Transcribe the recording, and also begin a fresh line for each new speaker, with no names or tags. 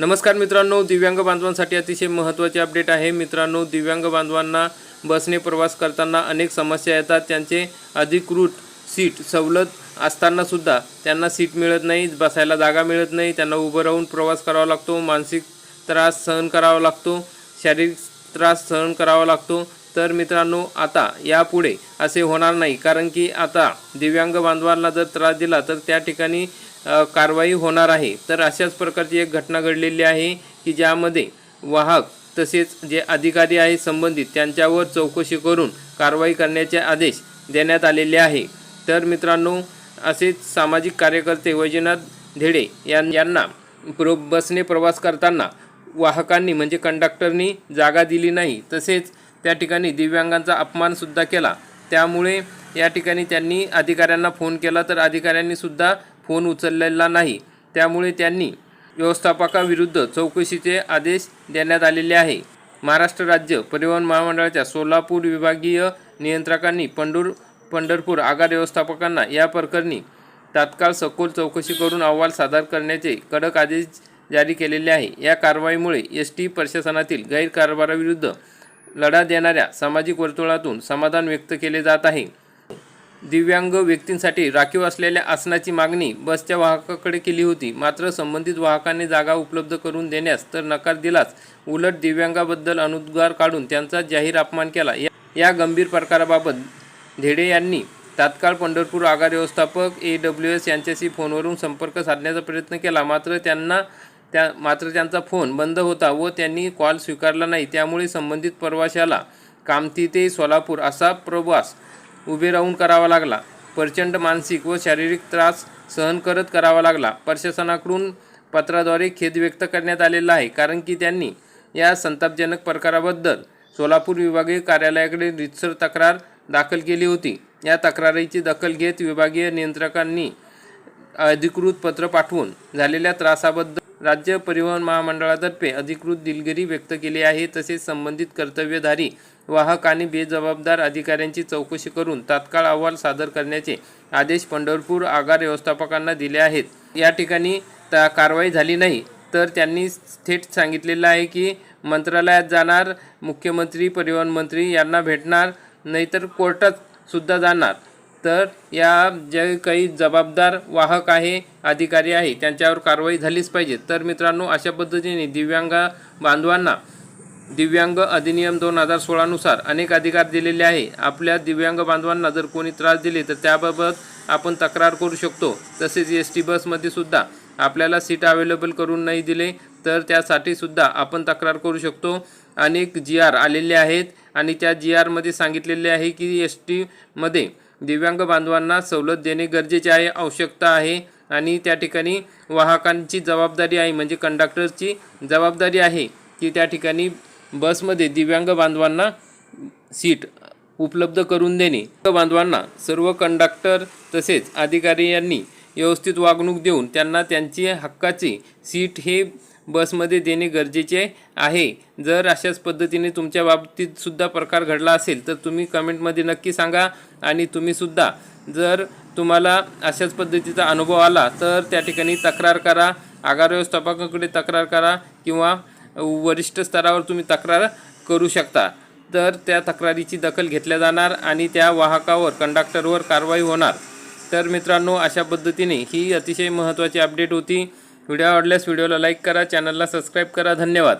नमस्कार मित्रांनो, दिव्यांग बांधवांसाठी अतिशय महत्त्वाचे अपडेट आहे। मित्रांनो, दिव्यांग बांधवांना बसने प्रवास करताना अनेक समस्या येतात। त्यांचे अधिकृत सीट सवलत असताना सुद्धा त्यांना सीट मिळत नाही, बसायला जागा मिळत नाही, त्यांना उभं राहून प्रवास करावा लागतो, मानसिक त्रास सहन करावा लागतो, शारीरिक त्रास सहन करावा लागतो। तर मित्रांनो, आता यापुढे असे होणार नाही, कारण की आता दिव्यांग बांधवांना जर त्रास दिला तर त्या ठिकाणी कारवाई होणार आहे। तर अशाच प्रकारची एक घटना घडलेली आहे की ज्यामध्ये वाहक तसेच जे अधिकारी आहे संबंधित त्यांच्यावर चौकशी करून कारवाई करण्याचे आदेश देण्यात आलेले आहे। तर मित्रांनो, असेच सामाजिक कार्यकर्ते वैजनाथ धेडे यांना बसने प्रवास करताना वाहकांनी म्हणजे कंडक्टरनी जागा दिली नाही, तसेच त्या ठिकाणी दिव्यांगांचा अपमानसुद्धा केला। त्यामुळे या ठिकाणी त्यांनी अधिकाऱ्यांना फोन केला, तर अधिकाऱ्यांनी सुद्धा फोन उचललेला नाही। त्यामुळे त्यांनी व्यवस्थापकाविरुद्ध चौकशीचे आदेश देण्यात आलेले आहे। महाराष्ट्र राज्य परिवहन महामंडळाच्या सोलापूर विभागीय नियंत्रकांनी पंढरपूर आगार व्यवस्थापकांना या प्रकरणी तात्काळ सखोल चौकशी करून अहवाल सादर करण्याचे कडक आदेश जारी केलेले आहे। या कारवाईमुळे एसटी प्रशासनातील गैरकारभाराविरुद्ध लढा देणाऱ्या सामाजिक वर्तुळातून समाधान व्यक्त केले जात आहे। दिव्यांग व्यक्तींसाठी राखीव असलेल्या आसनाची मागणी बसच्या वाहकाकडे केली होती, मात्र संबंधित वाहकाने जागा उपलब्ध करून देण्यास तर नकार दिलाच, उलट दिव्यांगाबद्दल अनुद्गार काढून त्यांचा जाहीर अपमान केला। या गंभीर प्रकाराबाबत धेडे यांनी तात्काळ पंढरपूर आगार व्यवस्थापक AWS यांच्याशी फोनवरून संपर्क साधण्याचा प्रयत्न केला, मात्र त्यांचा फोन बंद होता व त्यांनी कॉल स्वीकारला नाही। त्यामुळे संबंधित प्रवाशाला कामठी ते सोलापूर असा प्रवास उभे राहून करावा लागला। प्रचंड मानसिक व शारीरिक त्रास सहन करत करावा लागला। प्रशासनाकडून पत्राद्वारे खेद व्यक्त करण्यात आलेला आहे, कारण की त्यांनी या संतापजनक प्रकाराबद्दल सोलापूर विभागीय कार्यालयाकडे रीतसर तक्रार दाखल केली होती। या तक्रारीची दखल घेत विभागीय नियंत्रकांनी अधिकृत पत्र पाठवून झालेल्या त्रासाबद्दल राज्य परिवहन महामंडळातर्फे अधिकृत दिलगिरी व्यक्त केली आहे। तसेच संबंधित कर्तव्यधारी वाहक आणि बेजबाबदार अधिकाऱ्यांची चौकशी करून तात्काळ अहवाल सादर करण्याचे आदेश पंढरपूर आगार व्यवस्थापकांना दिले आहेत। या ठिकाणी कारवाई झाली नाही तर त्यांनी थेट सांगितलेलं आहे की मंत्रालयात जाणार, मुख्यमंत्री, परिवहन मंत्री यांना भेटणार, नाहीतर कोर्टात सुद्धा जाणार। तर या जे काही जबाबदार वाहक आहे, अधिकारी आहे, त्यांच्यावर कारवाई झालीच पाहिजे। तर मित्रांनो, अशा पद्धतीने दिव्यांग बांधवांना दिव्यांग अधिनियम 2016 नुसार अनेक अधिकार दिलेले आहे। आपल्या दिव्यांग बांधवांना जर कोणी त्रास दिले तर त्याबाबत आपण तक्रार करू शकतो। तसेच एसटी बसमध्ये सुद्धा आपल्याला सीट अवेलेबल करून नाही दिले तर त्यासाठी सुद्धा आपण तक्रार करू शकतो। अनेक GR आलेले आहेत आणि त्या GR मध्ये सांगितलेले आहे की एसटी मध्ये दिव्यांग बांधवांना सवलत देणे गरजेचे आहे, आवश्यकता आहे आणि त्या ठिकाणी वाहकांची जबाबदारी आहे, म्हणजे कंडक्टरची जबाबदारी आहे की त्या ठिकाणी बसमध्ये दिव्यांग बांधवांना सीट उपलब्ध करून देणे। बांधवांना सर्व कंडक्टर तसेच अधिकारी यांनी व्यवस्थित वागणूक देऊन त्यांना त्यांची हक्काची सीट हे बसमध्ये देणे गरजेचे आहे। जर अशाच पद्धतीने तुमच्या बाबतीत सुद्धा प्रकार घडला असेल तर तुम्ही कमेंटमध्ये नक्की सांगा आणि तुम्ही सुद्धा जर तुम्हाला अशाच पद्धतीचा अनुभव आला तर त्या ठिकाणी तक्रार करा, आगार व्यवस्थापकाकडे तक्रार करा किंवा वरिष्ठ स्तरावर तुम्ही तक्रार करू शकता। तर त्या तक्रारीची दखल घेतल्या जाणार आणि त्या वाहकावर, कंडक्टरवर कारवाई होणार। तर मित्रांनो, अशा पद्धतीने ही अतिशय महत्त्वाची अपडेट होती। व्हिडिओ आवडल्यास व्हिडिओला लाईक करा, चॅनलला सबस्क्राईब करा। धन्यवाद।